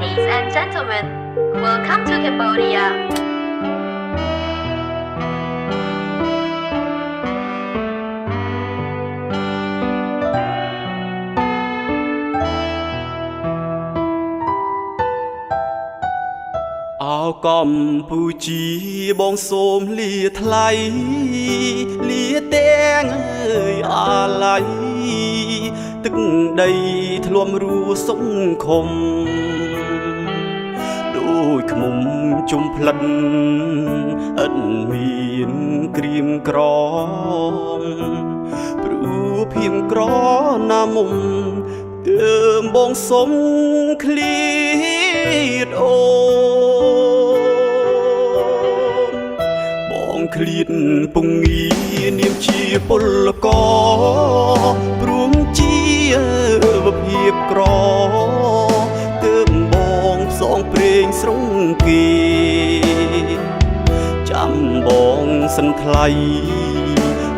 Ladies and gentlemen, welcome to Cambodia. អោកម្ពុជាបងសូមលាថ្លៃលាទាំងអើយអាឡ័យទឹកដីធ្លាប់រួសង្គមដូចឃ្មុំជុំផ្លិតឥតមានក្រៀមក្រមព្រោះភៀមក្រណាមុំទើបបងសុំឃ្លៀតអូឃ្លៀតពងងានាមជាពលករព្រមជាភាពក្រទើបបងផ្សងព្រេងស្រងគេចាំបងសិនថ្លៃ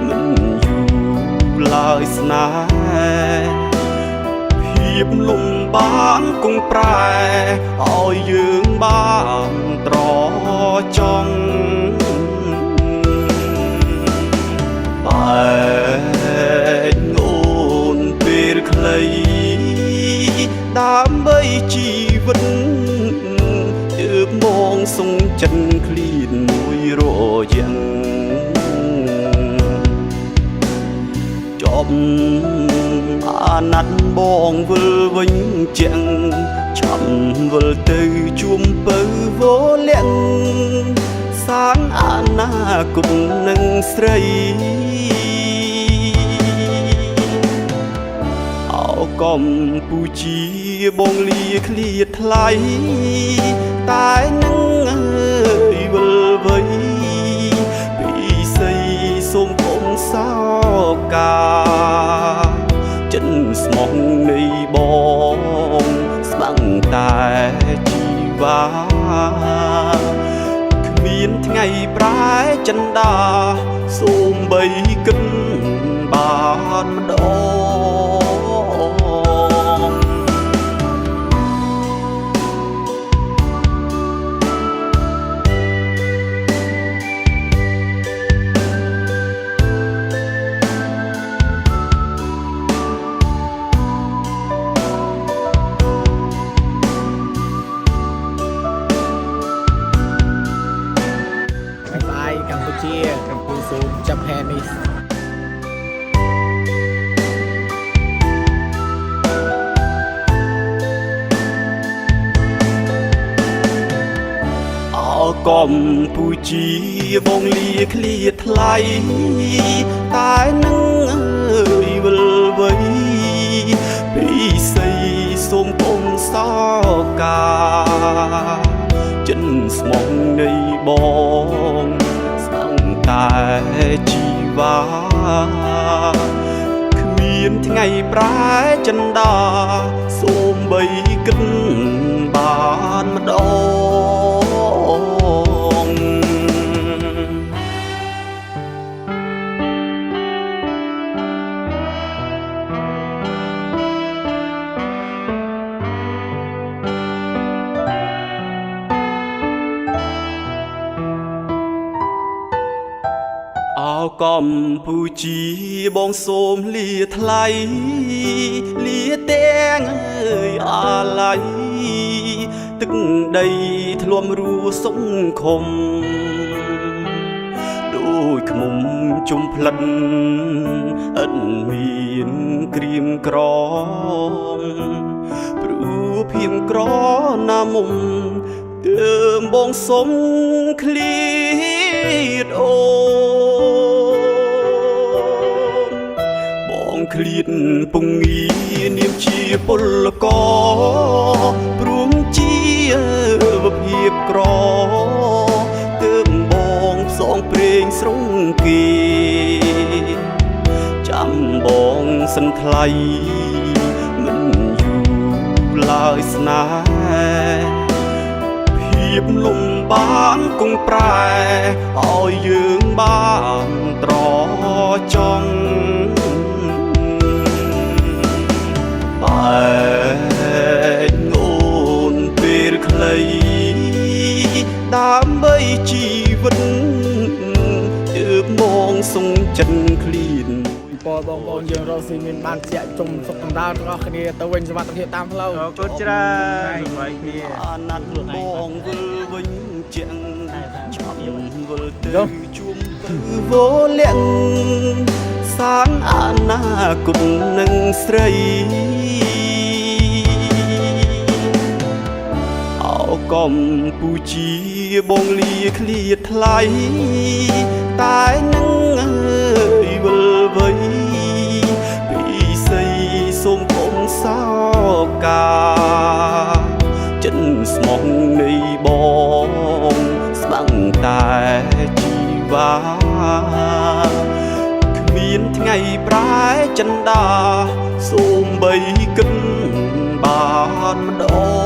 មិនយូរឡើយស្នេហ៍ភាពលំបាកគង់ប្រែឲ្យយើងបានត្រចង់អូនពេលខ្លីដើម្បីជីវិតទើបមងសងចិនឃ្លៀនមួយរយ៉ាងចប់អាណត្តិបងវិលវិញជាងឆាំវិលទៅជួមពៅវលាំងសាងអនាគតនឹងស្រីកម្ពុជាបងលាឃ្លាតថ្លៃតែនឹងអើយវិលវ័យពីស័យសូមគុំសោកាចិនស្មោះនៃបងស្មាំងតែជីវ៉ាគ្មានថ្ងៃប្រែចិនដាសូមបីគិនបានម្ដងកម្ពុជាកម្ពុជាសូមចាប់ហេនេះកម្ពុជាបងលាឃ្លាតថ្លៃតែនឹងអើយវិលវ័យពីស័យសូមគុំសោកាចិនស្មោះនៃបងស្មាំងតែជីវ៉ាគ្មានថ្ងៃប្រែចិនដាសូមបីគិនបានម្ដងកម្ពុជាបងសូមលាថ្លៃលាទាំងអើយអាឡ័យទឹកដីធ្លាប់រួសង្គមដូចឃ្មុំជុំផ្លិតឥតមានក្រៀមក្រមព្រោះភៀមក្រណាមុំទើបបងសុំឃ្លៀតអូឃ្លៀតពងងានាមជាពលករព្រមជាភាពក្រទើបបងផ្សងព្រេងស្រងគេចាំបងសិនថ្លៃមិនយូរឡើយស្នេហ៍ភាពលំបាកគង់ប្រែឲ្យយើងបានត្រចង់អូនពេ ដើម្បីជីវិតទើបមងសងចិនឃ្លានបងប្អូនយើងរកស៊ីមានបានជាជុំសុខសម្ដៅទាំងអស់គ្នាទៅវិញសុវត្ថិភាពតាមផ្លូវអរគុណច្រើនសម្រាប់គ្នាអាណត្តិបងវិលវិញជាងឈប់វិលទៅជួមទៅវលាក់សាងអនាគតនឹងស្រីអោកម្ពុជាបងលាឃ្លាតថ្លៃតែនឹងអើយវិលវៃពីស័យសូមគុំសោកាចិនស្មងនៃបងស្បាំងតែជីវ៉ាគ្មានថ្ងៃប្រែចិនដាសូមបីគិនបានម្ដង